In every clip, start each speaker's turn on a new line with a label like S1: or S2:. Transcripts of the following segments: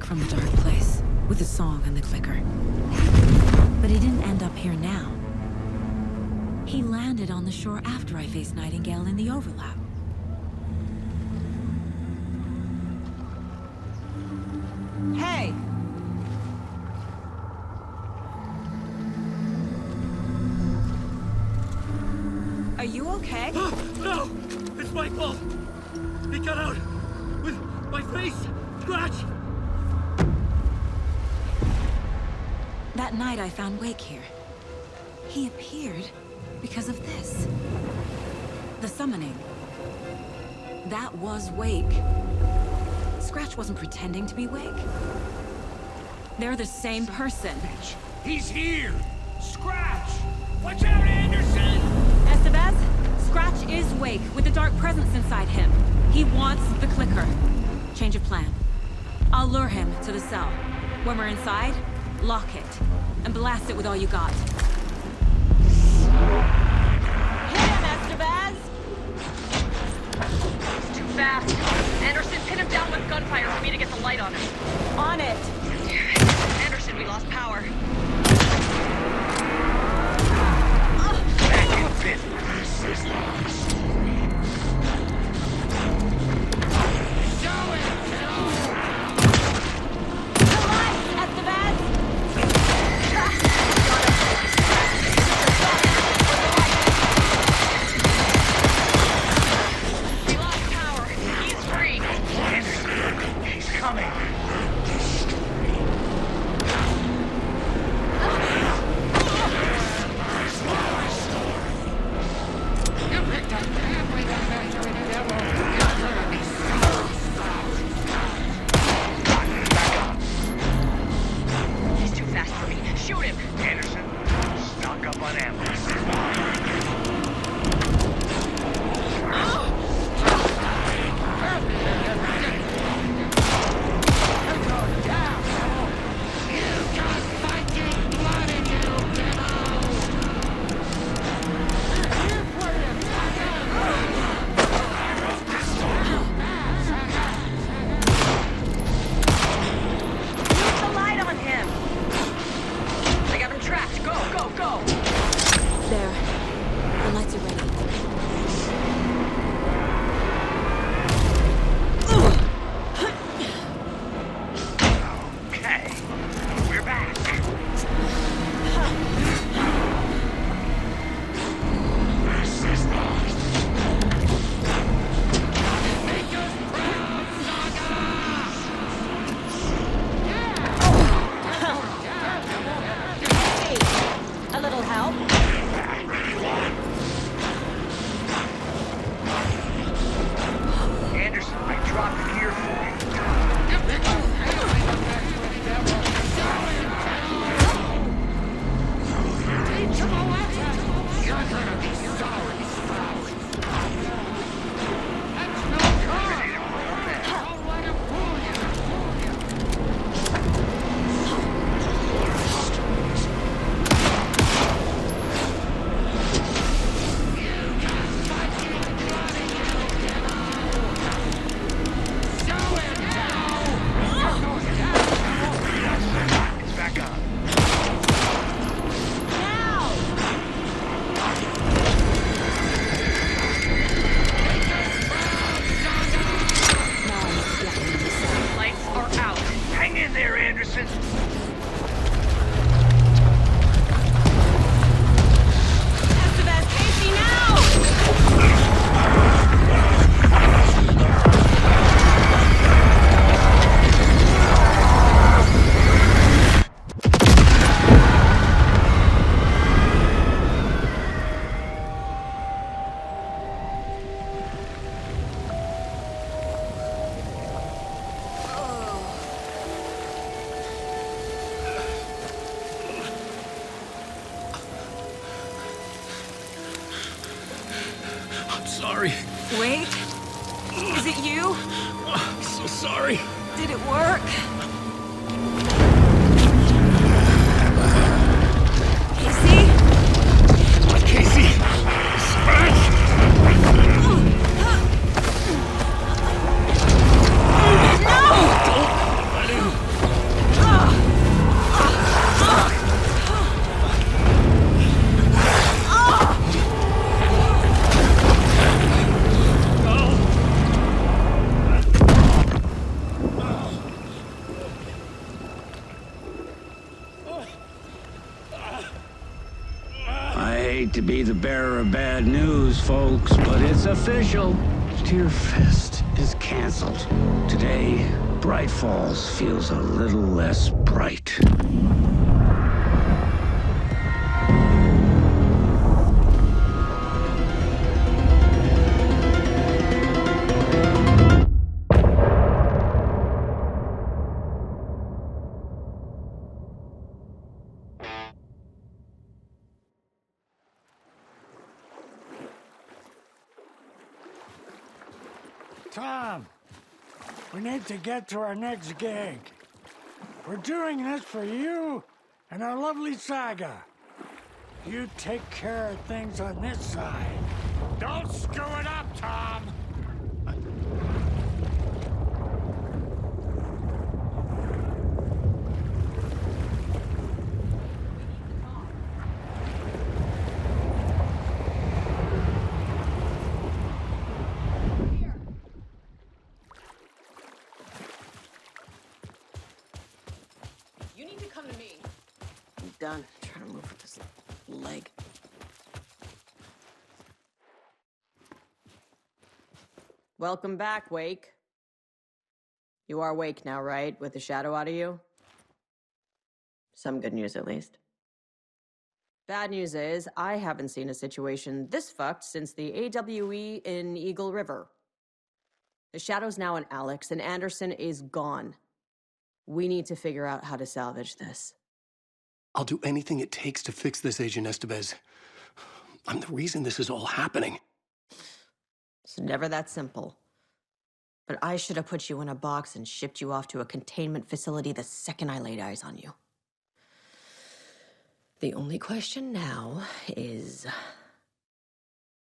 S1: from the dark place, with the song and the clicker. But he didn't end up here now. He landed on the shore after I faced Nightingale in the overlap. Hey! Are you okay?
S2: No! It's Michael! He got out! With my face! Scratch!
S1: That night I found Wake here. He appeared because of this. The summoning. That was Wake. Scratch wasn't pretending to be Wake. They're the same person.
S2: He's here! Scratch! Watch out, Anderson!
S1: Estevez, Scratch is Wake with the dark presence inside him. He wants the clicker. Change of plan. I'll lure him to the cell. When we're inside, lock it. And blast it with all you got. Hit him, Estevez!
S3: He's too fast. Anderson, pin him down with gunfire for me to get the light on him.
S1: On it!
S3: Anderson, we lost power.
S2: Back in business is lost.
S1: The lights, Estevez!
S3: We lost power. He's free.
S2: Anderson, he's coming.
S3: He's too fast for me. Shoot him.
S2: Anderson, stock up on ammo.
S3: Use the light on him. I got him trapped. Go, go, go.
S1: There. The lights are ready.
S2: Okay, we're back. This is lost. Make us proud,
S1: Hey! A little help?
S2: Anderson, I dropped gear for you. It's back up.
S1: Now! Now I must get him in the cell.
S3: Lights are out.
S2: Hang in there, Anderson.
S1: Estevez, Casey, now!
S2: I'm sorry.
S1: Wait. Is it you?
S2: I'm so sorry.
S1: Did it work? Casey?
S2: Casey! Scratch!
S1: No!
S2: Don't let him!
S4: to be the bearer of bad news, folks, but it's official. Tearfest is canceled. Today, Bright Falls feels a little less bright.
S5: Tom, we need to get to our next gig. We're doing this for you and our lovely saga. You take care of things on this side. Don't screw it up, Tom!
S3: You need to come to me. I'm done trying to move with this leg. Welcome back, Wake. You are Wake now, right? With the shadow out of you? Some good news, at least. Bad news is, I haven't seen a situation this fucked since the AWE in Eagle River. The shadow's now in Alex, and Anderson is gone. We need to figure out how to salvage this.
S6: I'll do anything it takes to fix this, Agent Estevez. I'm the reason this is all happening.
S3: It's never that simple. But I should have put you in a box and shipped you off to a containment facility the second I laid eyes on you. The only question now is,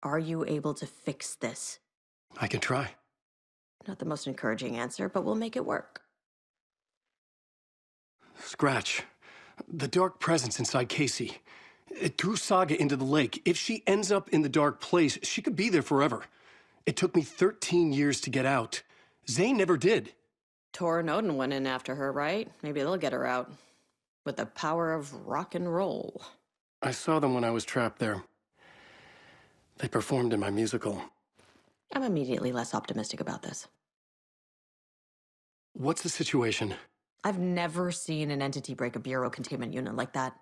S3: are you able to fix this?
S6: I can try.
S3: Not the most encouraging answer, but we'll make it work.
S6: Scratch. The dark presence inside Casey. It threw Saga into the lake. If she ends up in the dark place, she could be there forever. It took me 13 years to get out. Zane never did.
S3: Tor and Odin went in after her, right? Maybe they'll get her out. With the power of rock and roll.
S6: I saw them when I was trapped there. They performed in my musical.
S3: I'm immediately less optimistic about this.
S6: What's the situation?
S3: I've never seen an entity break a bureau containment unit like that.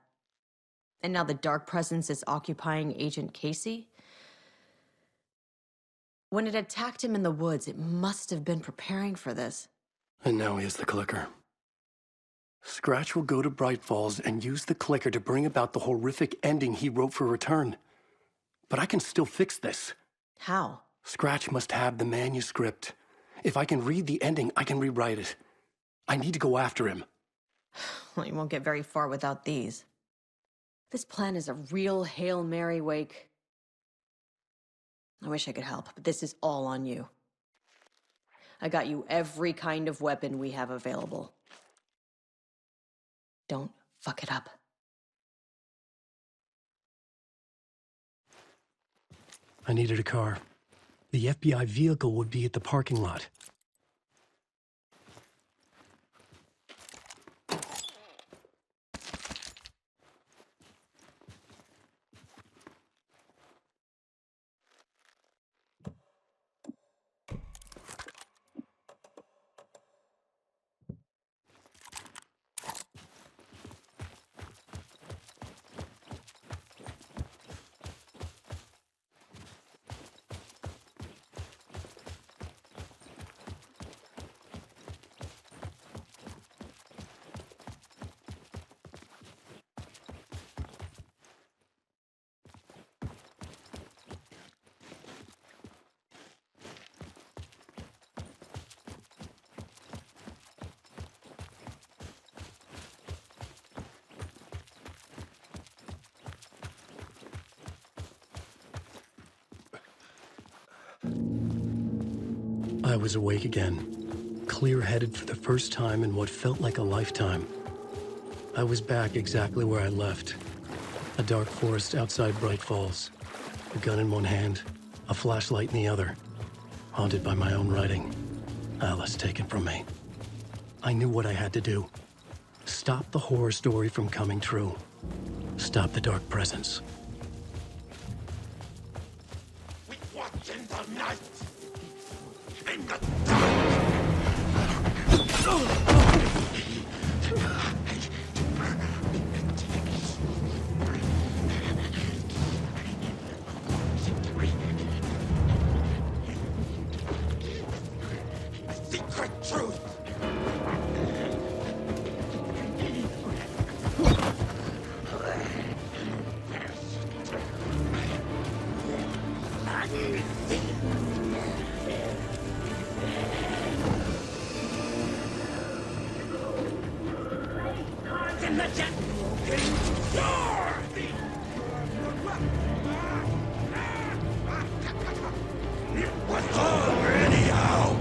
S3: And now the dark presence is occupying Agent Casey? When it attacked him in the woods, it must have been preparing for this.
S6: And now he has the clicker. Scratch will go to Bright Falls and use the clicker to bring about the horrific ending he wrote for Return. But I can still fix this.
S3: How?
S6: Scratch must have the manuscript. If I can read the ending, I can rewrite it. I need to go after him.
S3: Well, you won't get very far without these. This plan is a real Hail Mary, Wake. I wish I could help, but this is all on you. I got you every kind of weapon we have available. Don't fuck it up.
S6: I needed a car. The FBI vehicle would be at the parking lot. I was awake again, clear-headed for the first time in what felt like a lifetime. I was back exactly where I left. A dark forest outside Bright Falls. A gun in one hand, a flashlight in the other. Haunted by my own writing. Alice taken from me. I knew what I had to do. Stop the horror story from coming true. Stop the dark presence.
S2: in the night. In the dark. Secret truth. It was already out.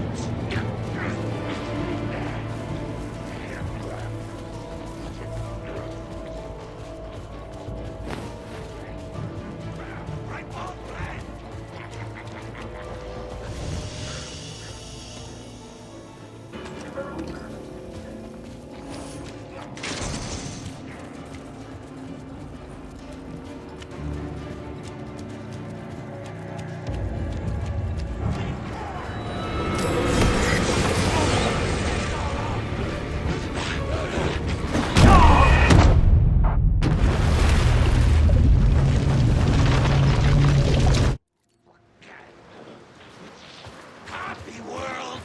S2: Happy world.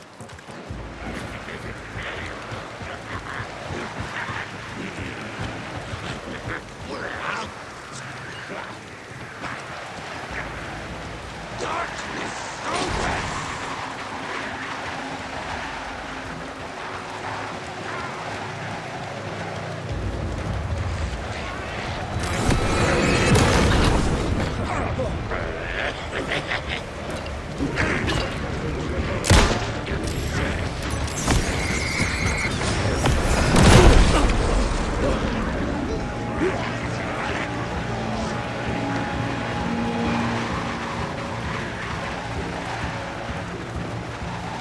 S2: We're out. Darkness open.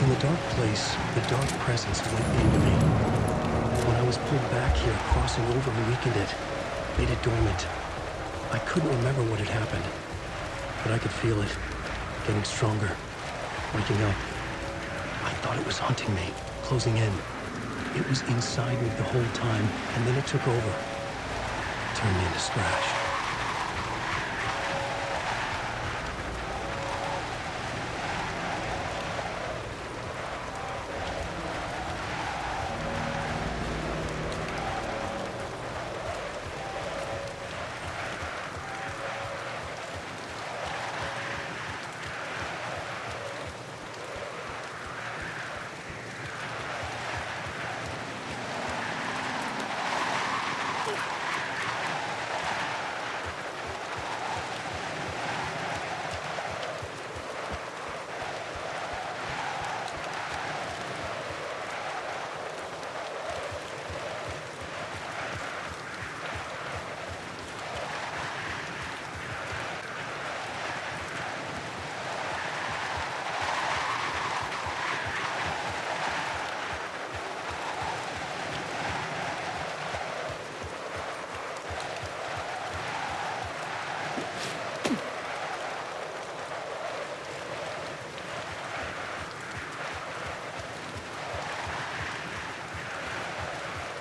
S6: In the dark place, the dark presence went into me. When I was pulled back here, crossing over weakened it, made it dormant. I couldn't remember what had happened, but I could feel it, getting stronger, waking up. I thought it was hunting me, closing in. It was inside me the whole time, and then it took over, turned me into Scratch.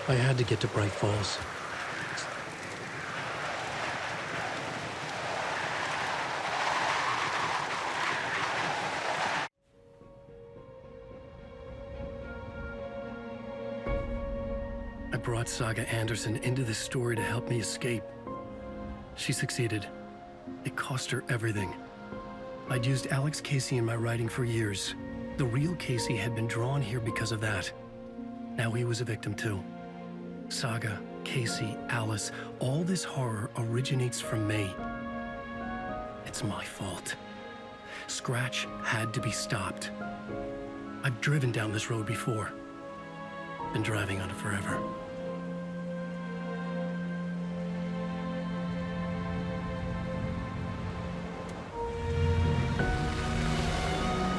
S6: I had to get to Bright Falls. I brought Saga Anderson into this story to help me escape. She succeeded. It cost her everything. I'd used Alex Casey in my writing for years. The real Casey had been drawn here because of that. Now he was a victim too. Saga, Casey, Alice, all this horror originates from me. It's my fault. Scratch had to be stopped. I've driven down this road before. Been driving on it forever.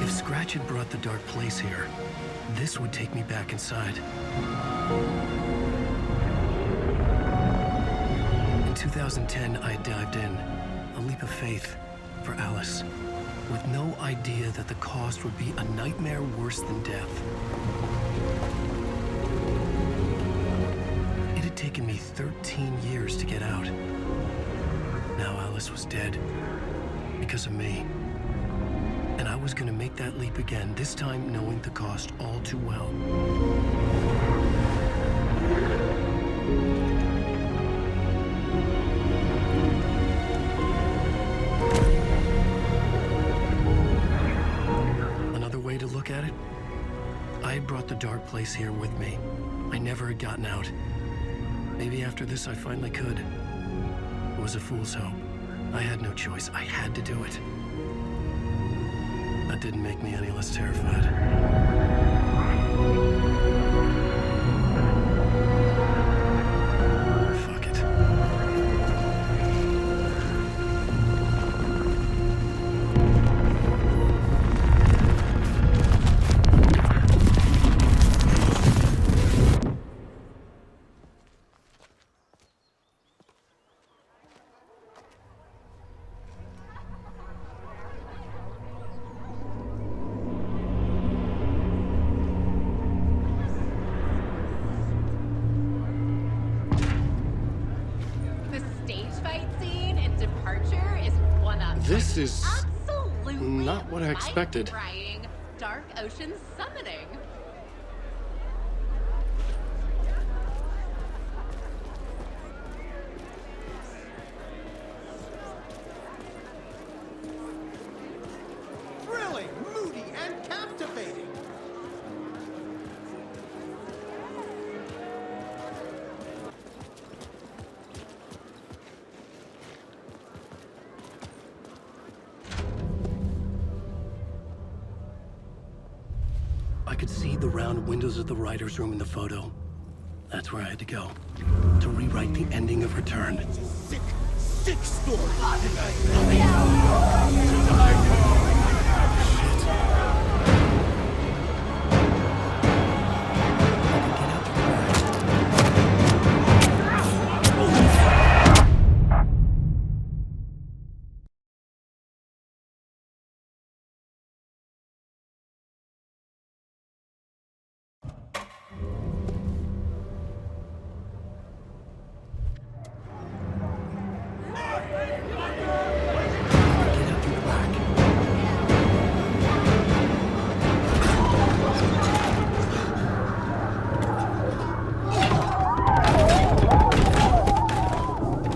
S6: If Scratch had brought the dark place here, this would take me back inside. In 2010, I dived in, a leap of faith for Alice. with no idea that the cost would be a nightmare worse than death. It had taken me 13 years to get out. Now Alice was dead because of me. And I was gonna make that leap again, this time knowing the cost all too well. Another way to look at it, I had brought the dark place here with me. I never had gotten out. Maybe after this I finally could. It was a fool's hope. I had no choice. I had to do it. That didn't make me any less terrified. Fuck it.
S7: The stage fight scene in Departure is one up.
S6: This is
S7: Absolutely
S6: not what I expected.
S7: mind-frying Dark Ocean summoning.
S8: Thrilling, moody, and captivating.
S6: I could see the round windows of the writer's room in the photo. That's where I had to go. To rewrite the ending of Return.
S8: Sick, sick story.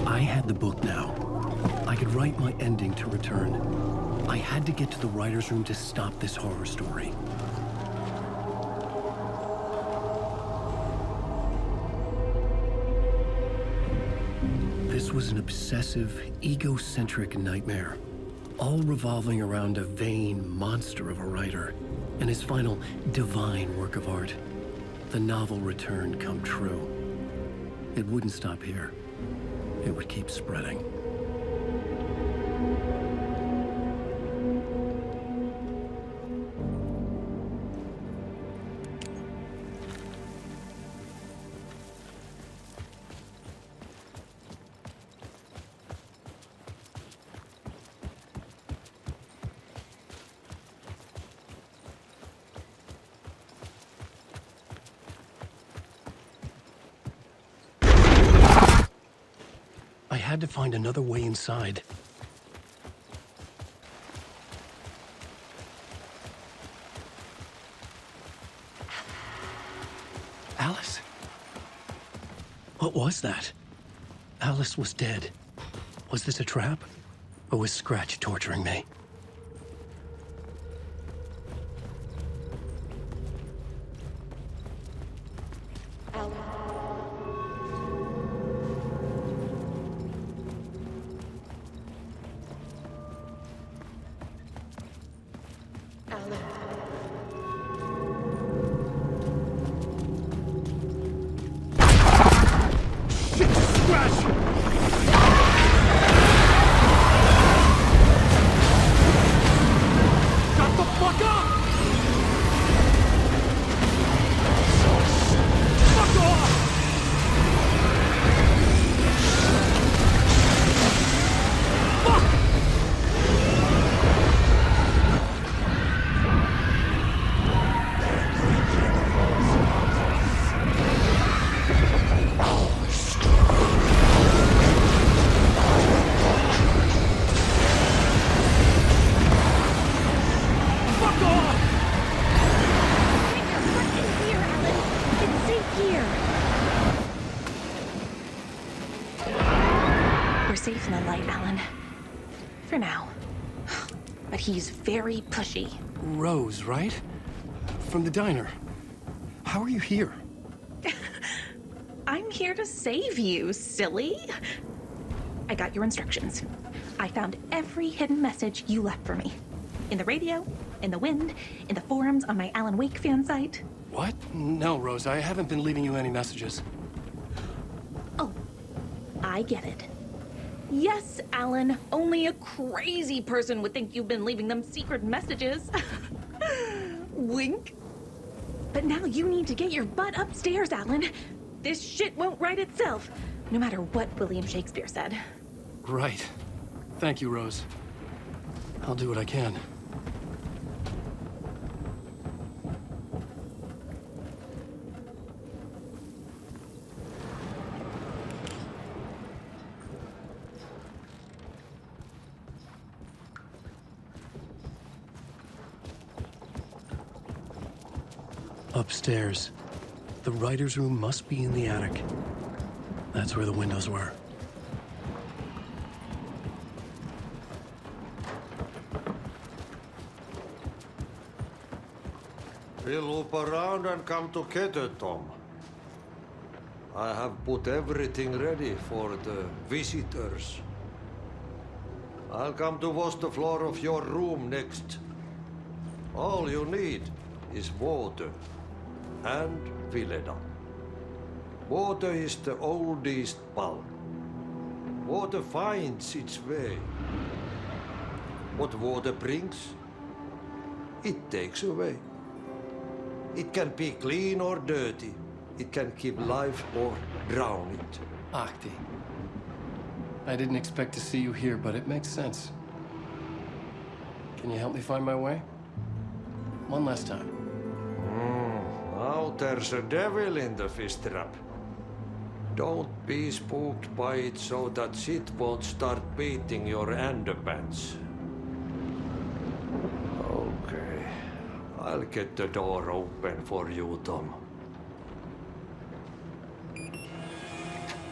S6: I had the book now. I could write my ending to Return. I had to get to the writer's room to stop this horror story. This was an obsessive, egocentric nightmare, all revolving around a vain monster of a writer and his final divine work of art, the novel Return come true. It wouldn't stop here. It would keep spreading. I had to find another way inside. Alice? What was that? Alice was dead. Was this a trap? Or was Scratch torturing me?
S9: he's very pushy.
S6: Rose, right? From the diner. How are you here?
S9: I'm here to save you, silly. I got your instructions. I found every hidden message you left for me. In the radio, in the wind, in the forums on my Alan Wake fan site.
S6: What? No, Rose, I haven't been leaving you any messages.
S9: Oh, I get it. Yes, Alan, only a crazy person would think you've been leaving them secret messages. Wink. But now you need to get your butt upstairs, Alan. This shit won't right itself, no matter what William Shakespeare said.
S6: Right. Thank you, Rose. I'll do what I can. Upstairs. The writer's room must be in the attic. That's where the windows were.
S10: We'll loop around and come together, Tom. I have put everything ready for the visitors. I'll come to wash the floor of your room next. All you need is water and Vileda. Water is the oldest bulb. Water finds its way. What water brings, it takes away. It can be clean or dirty. It can keep life or drown it.
S6: Ahti. I didn't expect to see you here, but it makes sense. Can you help me find my way? One last time.
S10: Now there's a devil in the fish trap. Don't be spooked by it so that shit won't start beating your underpants. Okay. I'll get the door open for you, Tom.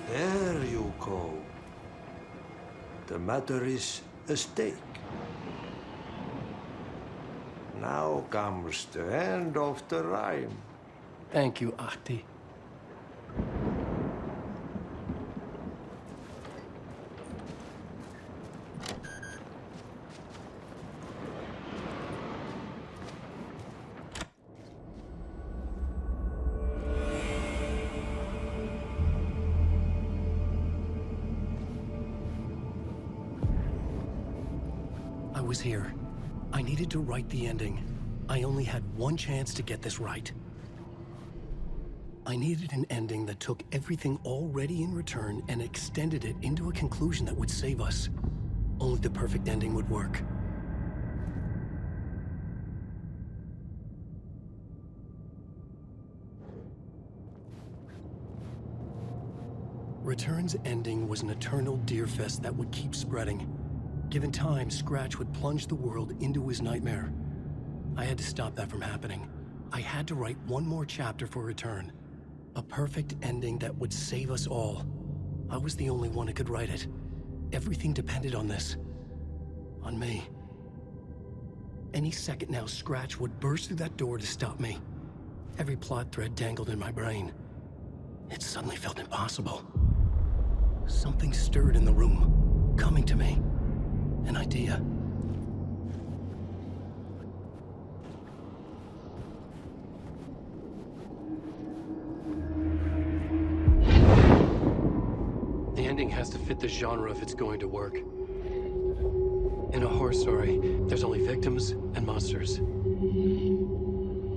S10: There you go. The matter is a stake. Now comes the end of the rhyme.
S6: Thank you, Ahti. I was here. I needed to write the ending. I only had one chance to get this right. I needed an ending that took everything already in return and extended it into a conclusion that would save us. Only the perfect ending would work. Return's ending was an eternal deerfest that would keep spreading. Given time, Scratch would plunge the world into his nightmare. I had to stop that from happening. I had to write one more chapter for Return. A perfect ending that would save us all. I was the only one who could write it. Everything depended on this. On me. Any second now, Scratch would burst through that door to stop me. Every plot thread dangled in my brain. It suddenly felt impossible. Something stirred in the room, coming to me. An idea. The ending has to fit the genre if it's going to work. In a horror story, there's only victims and monsters.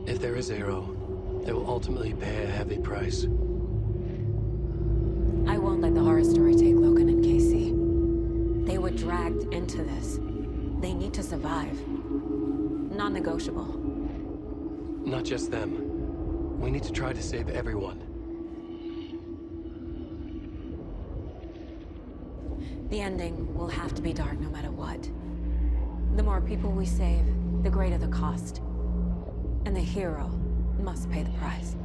S6: If there is Arrow, they will ultimately pay a heavy price.
S1: I won't let the horror story take Logan and Casey. They were dragged into this. They need to survive. Non-negotiable.
S6: Not just them. We need to try to save everyone.
S1: The ending will have to be dark no matter what. The more people we save, the greater the cost. And the hero must pay the price.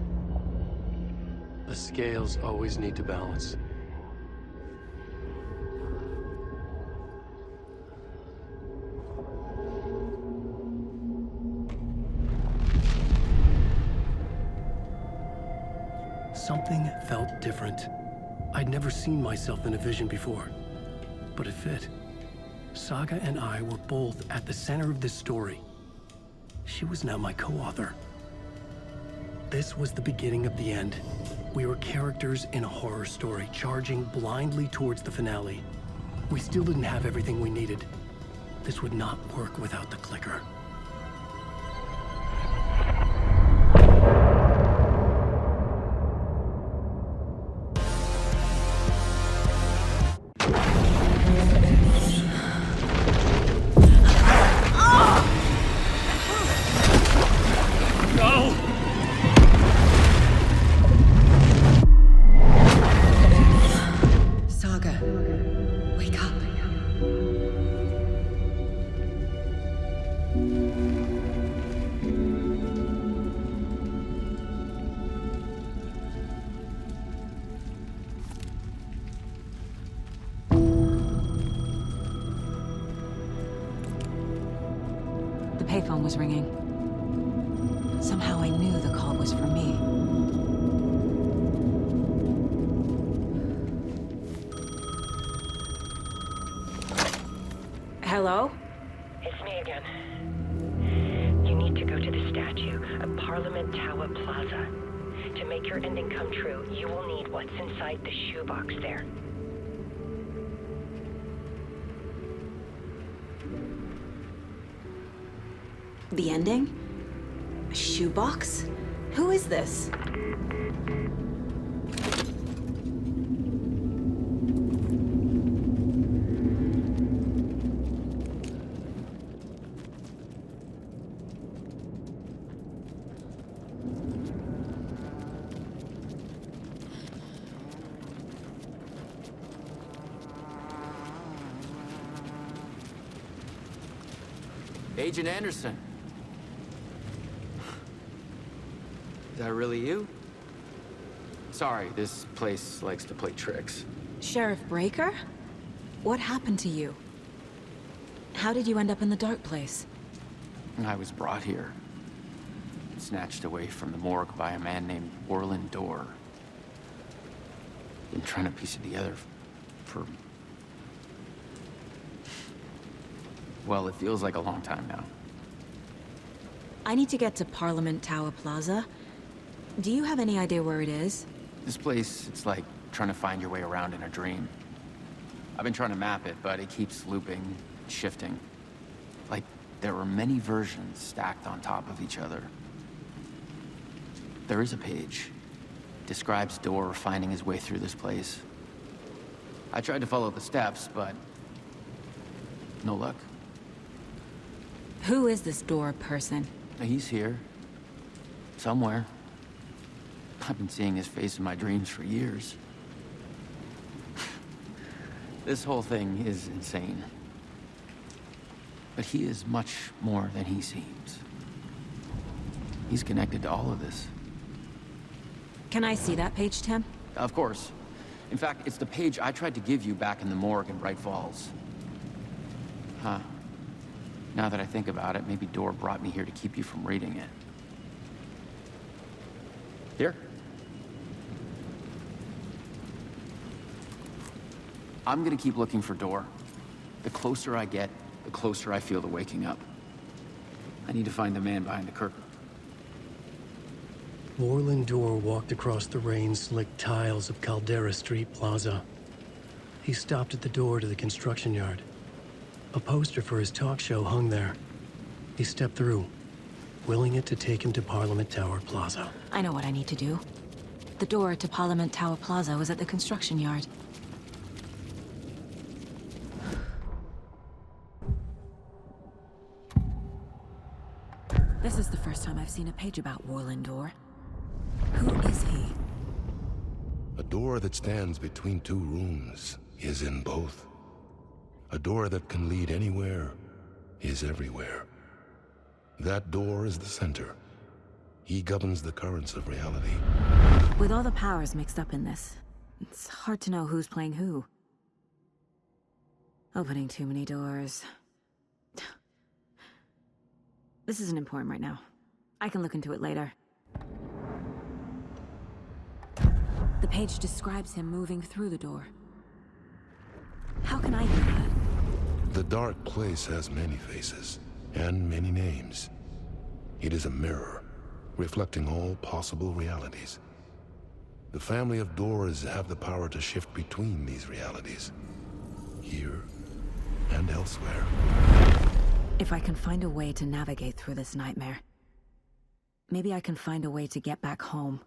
S6: The scales always need to balance. Something felt different. I'd never seen myself in a vision before, but it fit. Saga and I were both at the center of this story. She was now my co-author. This was the beginning of the end. We were characters in a horror story, charging blindly towards the finale. We still didn't have everything we needed. This would not work without the clicker.
S1: Payphone was ringing. Somehow I knew the call was for me. Hello?
S11: It's me again. You need to go to the statue at Parliament Tower Plaza. To make your ending come true, you will need what's inside the shoebox there.
S1: The ending? A shoebox? Who is this?
S12: Agent Anderson. Is that really you? Sorry, this place likes to play tricks.
S1: Sheriff Breaker? What happened to you? How did you end up in the dark place?
S12: I was brought here. Snatched away from the morgue by a man named Orland Dorr. Been trying to piece it together for... well, it feels like a long time now.
S1: I need to get to Parliament Tower Plaza. Do you have any idea where it is?
S12: This place, it's like trying to find your way around in a dream. I've been trying to map it, but it keeps looping, shifting. Like there are many versions stacked on top of each other. There is a page. Describes Dorr finding his way through this place. I tried to follow the steps, but no luck.
S1: Who is this Dorr person?
S12: He's here. Somewhere. I've been seeing his face in my dreams for years. This whole thing is insane. But he is much more than he seems. He's connected to all of this.
S1: Can I see that page, Tim?
S12: Of course. In fact, it's the page I tried to give you back in the morgue in Bright Falls. Huh. Now that I think about it, maybe Dorr brought me here to keep you from reading it. Here. I'm gonna keep looking for Dorr. The closer I get, the closer I feel to waking up. I need to find the man behind the curtain.
S6: Orland Dorr walked across the rain-slicked tiles of Caldera Street Plaza. He stopped at the door to the construction yard. A poster for his talk show hung there. He stepped through, willing it to take him to Parliament Tower Plaza.
S1: I know what I need to do. The door to Parliament Tower Plaza was at the construction yard. This is the first time I've seen a page about Orland Dorr. Who is he?
S13: A door that stands between two rooms is in both. A door that can lead anywhere is everywhere. That door is the center. He governs the currents of reality.
S1: With all the powers mixed up in this, it's hard to know who's playing who. Opening too many doors. This isn't important right now. I can look into it later. The page describes him moving through the door. How can I do that?
S13: The dark place has many faces, and many names. It is a mirror, reflecting all possible realities. The family of doors have the power to shift between these realities, here and elsewhere.
S1: If I can find a way to navigate through this nightmare, maybe I can find a way to get back home.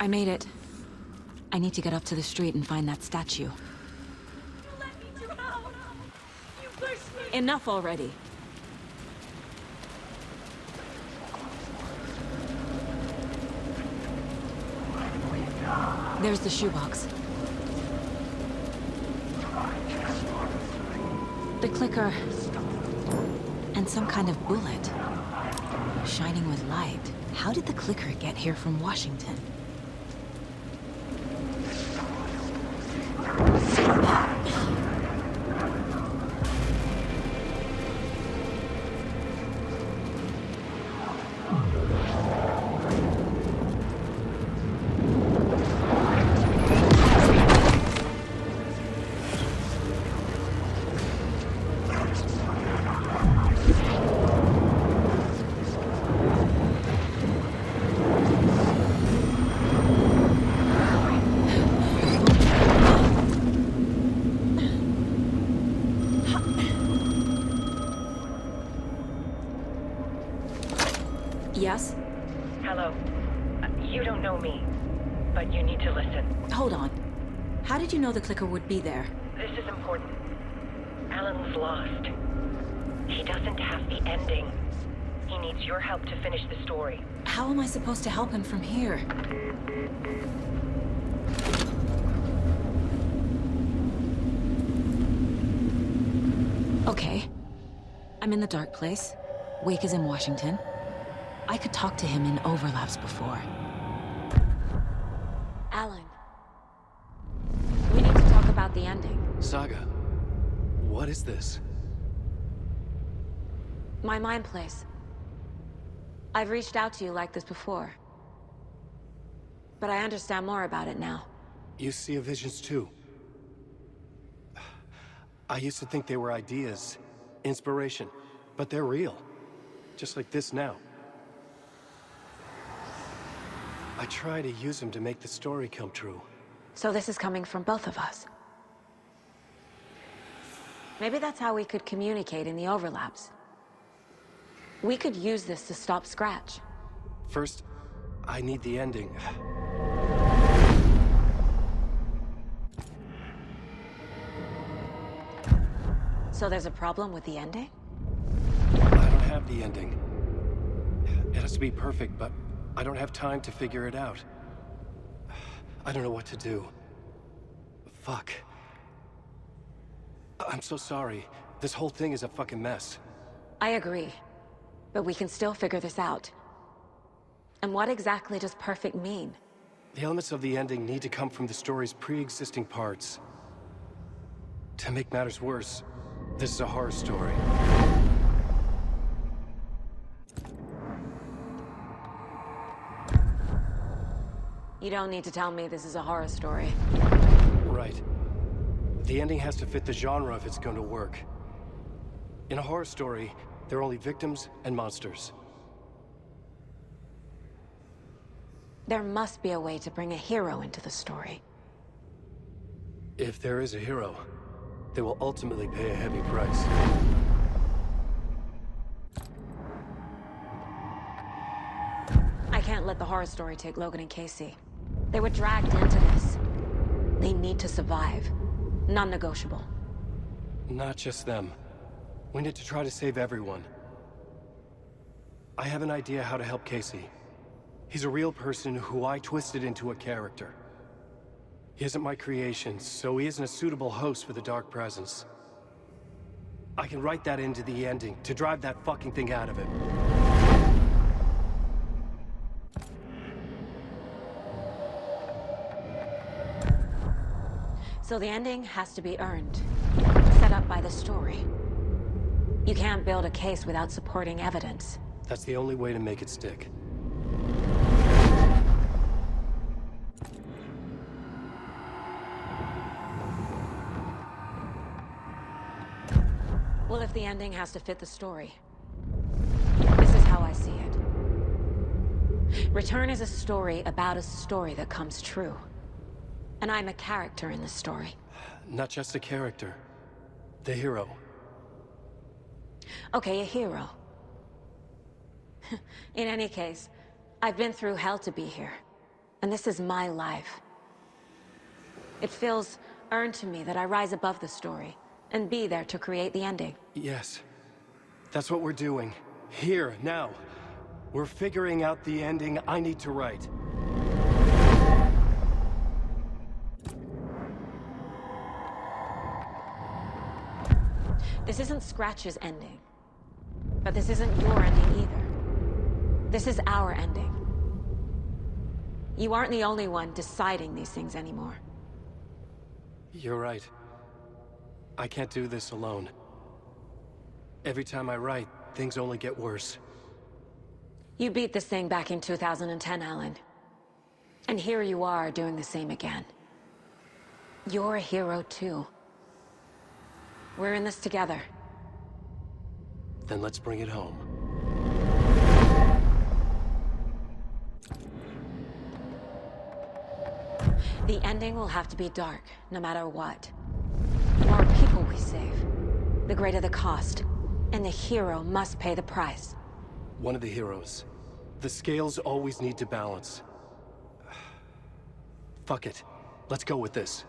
S1: I made it. I need to get up to the street and find that statue.
S7: You let me drown! You pushed me!
S1: Enough already. There's the shoebox. The clicker. And some kind of bullet. Shining with light. How did the clicker get here from Washington? Yes?
S11: Hello. You don't know me, but you need to listen.
S1: Hold on. How did you know the clicker would be there?
S11: This is important. Alan's lost. He doesn't have the ending. He needs your help to finish the story.
S1: How am I supposed to help him from here? Okay. I'm in the dark place. Wake is in Washington. I could talk to him in overlaps before. Alan. We need to talk about the ending.
S6: Saga, what is this?
S1: My mind place. I've reached out to you like this before. But I understand more about it now.
S6: You see visions too. I used to think they were ideas, inspiration, but they're real. Just like this now. I try to use them to make the story come true.
S1: So this is coming from both of us. Maybe that's how we could communicate in the overlaps. We could use this to stop Scratch.
S6: First, I need the ending.
S1: So there's a problem with the ending?
S6: I don't have the ending. It has to be perfect, but I don't have time to figure it out. I don't know what to do. Fuck. I'm so sorry. This whole thing is a fucking mess.
S1: I agree. But we can still figure this out. And what exactly does perfect mean?
S6: The elements of the ending need to come from the story's pre-existing parts. To make matters worse, this is a horror story.
S1: You don't need to tell me this is a horror story.
S6: Right. The ending has to fit the genre if it's going to work. In a horror story, there are only victims and monsters.
S1: There must be a way to bring a hero into the story.
S6: If there is a hero, they will ultimately pay a heavy price.
S1: I can't let the horror story take Logan and Casey. They were dragged into this. They need to survive. Non-negotiable.
S6: Not just them. We need to try to save everyone. I have an idea how to help Casey. He's a real person who I twisted into a character. He isn't my creation, so he isn't a suitable host for the Dark Presence. I can write that into the ending to drive that fucking thing out of him.
S1: So the ending has to be earned, set up by the story. You can't build a case without supporting evidence.
S6: That's the only way to make it stick.
S1: Well, if the ending has to fit the story, this is how I see it. Return is a story about a story that comes true. And I'm a character in the story.
S6: Not just a character. The hero.
S1: Okay, a hero. In any case, I've been through hell to be here. And this is my life. It feels earned to me that I rise above the story and be there to create the ending.
S6: Yes. That's what we're doing. Here, now. We're figuring out the ending I need to write.
S1: This isn't Scratch's ending. But this isn't your ending either. This is our ending. You aren't the only one deciding these things anymore.
S6: You're right. I can't do this alone. Every time I write, things only get worse.
S1: You beat this thing back in 2010, Alan. And here you are doing the same again. You're a hero too. We're in this together.
S6: Then let's bring it home.
S1: The ending will have to be dark, no matter what. The more people we save, the greater the cost. And the hero must pay the price.
S6: One of the heroes. The scales always need to balance. Fuck it. Let's go with this.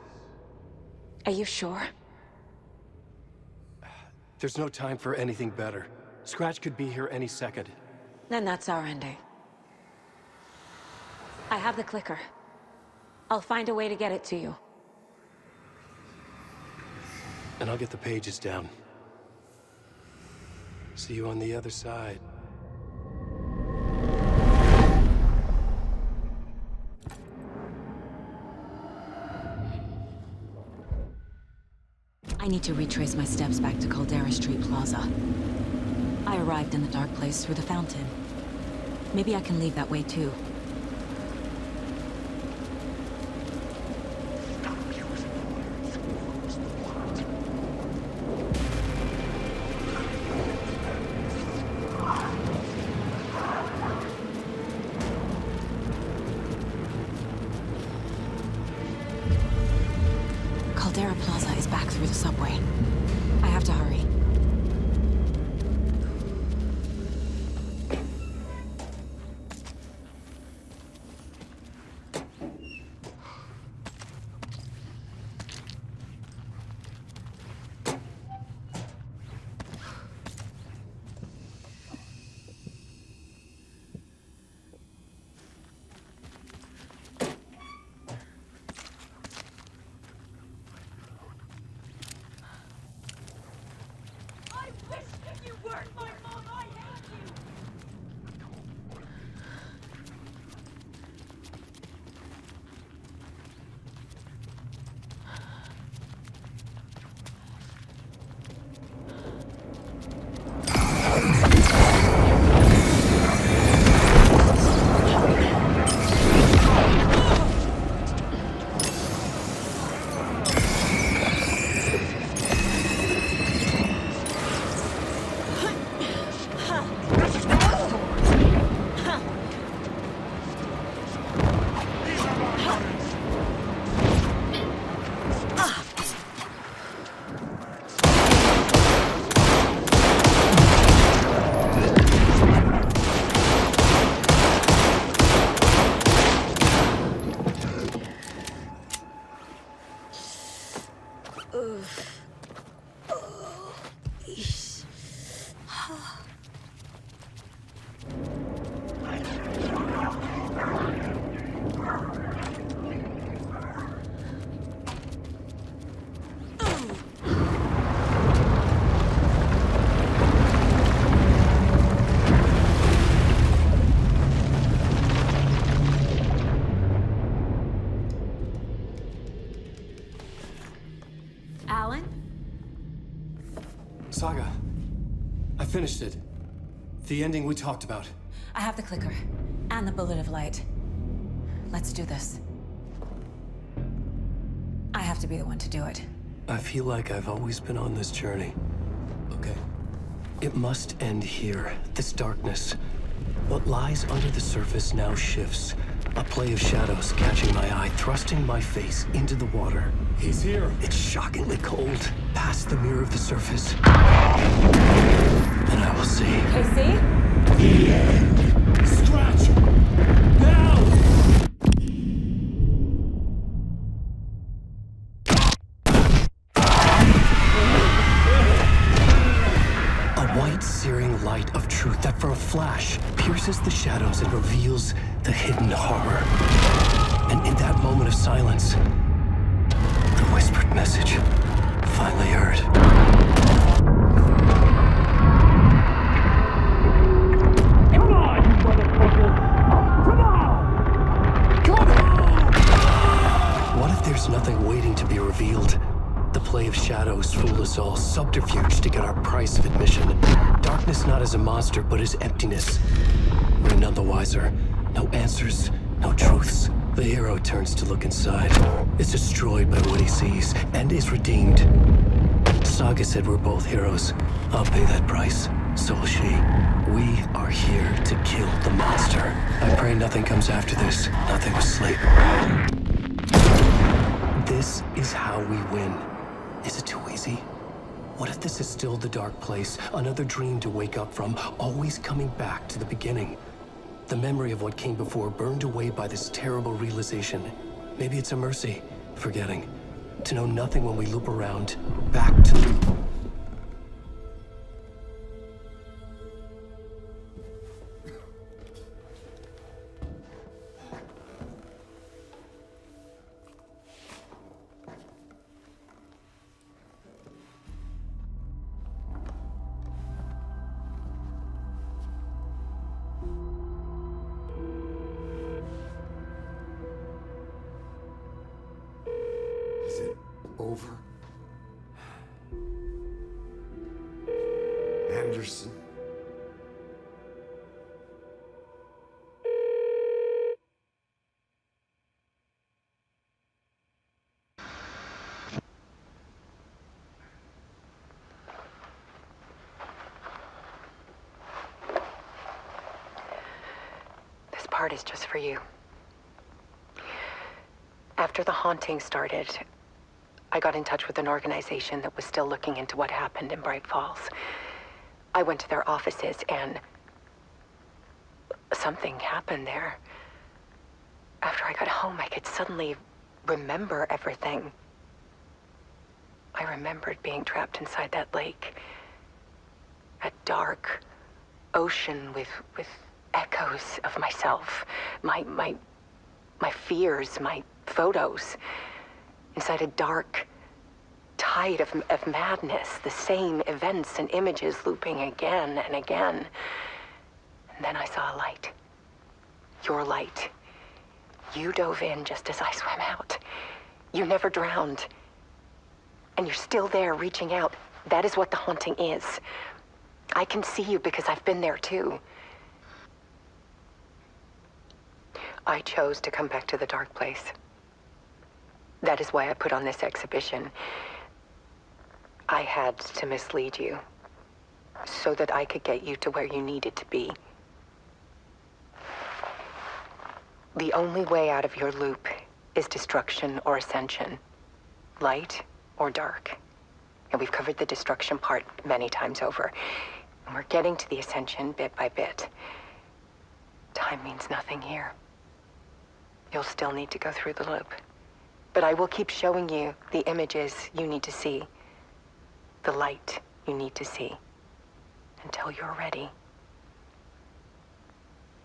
S1: Are you sure?
S6: There's no time for anything better. Scratch could be here any second.
S1: Then that's our ending. I have the clicker. I'll find a way to get it to you.
S6: And I'll get the pages down. See you on the other side.
S1: I need to retrace my steps back to Caldera Street Plaza. I arrived in the dark place through the fountain. Maybe I can leave that way too. Caldera Plaza is back through the subway. I have to hurry.
S6: Saga. I finished it. The ending we talked about.
S1: I have the clicker. And the bullet of light. Let's do this. I have to be the one to do it.
S6: I feel like I've always been on this journey. Okay. It must end here. This darkness. What lies under the surface now shifts. A play of shadows catching my eye, thrusting my face into the water.
S14: He's here.
S6: It's shockingly cold. Past the mirror of the surface. And I will see.
S1: Casey?
S14: The end. Scratch! Now!
S6: A white, searing light of truth that for a flash pierces the shadows and reveals the hidden horror. And in that moment of silence, the whispered message finally heard.
S14: Come on, you motherfucker! Come on! Come on!
S6: What if there's nothing waiting to be revealed? The play of shadows fool us all, subterfuge to get our price of admission. Darkness not as a monster, but as emptiness. We're none the wiser. No answers, no truths. The hero turns to look inside, is destroyed by what he sees, and is redeemed. Saga said we're both heroes. I'll pay that price. So will she. We are here to kill the monster. I pray nothing comes after this. Nothing but sleep. This is how we win. Is it too easy? What if this is still the dark place? Another dream to wake up from, always coming back to the beginning. The memory of what came before burned away by this terrible realization. Maybe it's a mercy, forgetting. To know nothing when we loop around, back to the...
S14: Is it over? Anderson?
S11: This part is just for you. After the haunting started, I got in touch with an organization that was still looking into what happened in Bright Falls. I went to their offices and something happened there. After I got home, I could suddenly remember everything. I remembered being trapped inside that lake. A dark ocean with echoes of myself. My fears, my photos. Inside a dark tide of madness. The same events and images looping again and again. And then I saw a light. Your light. You dove in just as I swam out. You never drowned. And you're still there reaching out. That is what the haunting is. I can see you because I've been there too. I chose to come back to the dark place. That is why I put on this exhibition. I had to mislead you so that I could get you to where you needed to be. The only way out of your loop is destruction or ascension, light or dark. And we've covered the destruction part many times over. And we're getting to the ascension bit by bit. Time means nothing here. You'll still need to go through the loop. But I will keep showing you the images you need to see, the light you need to see, until you're ready.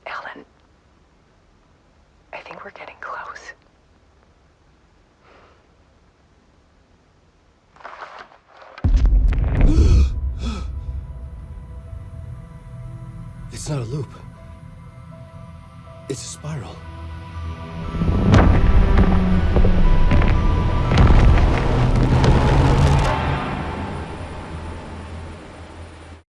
S11: Alan, I think we're getting close.
S6: It's not a loop. It's a spiral.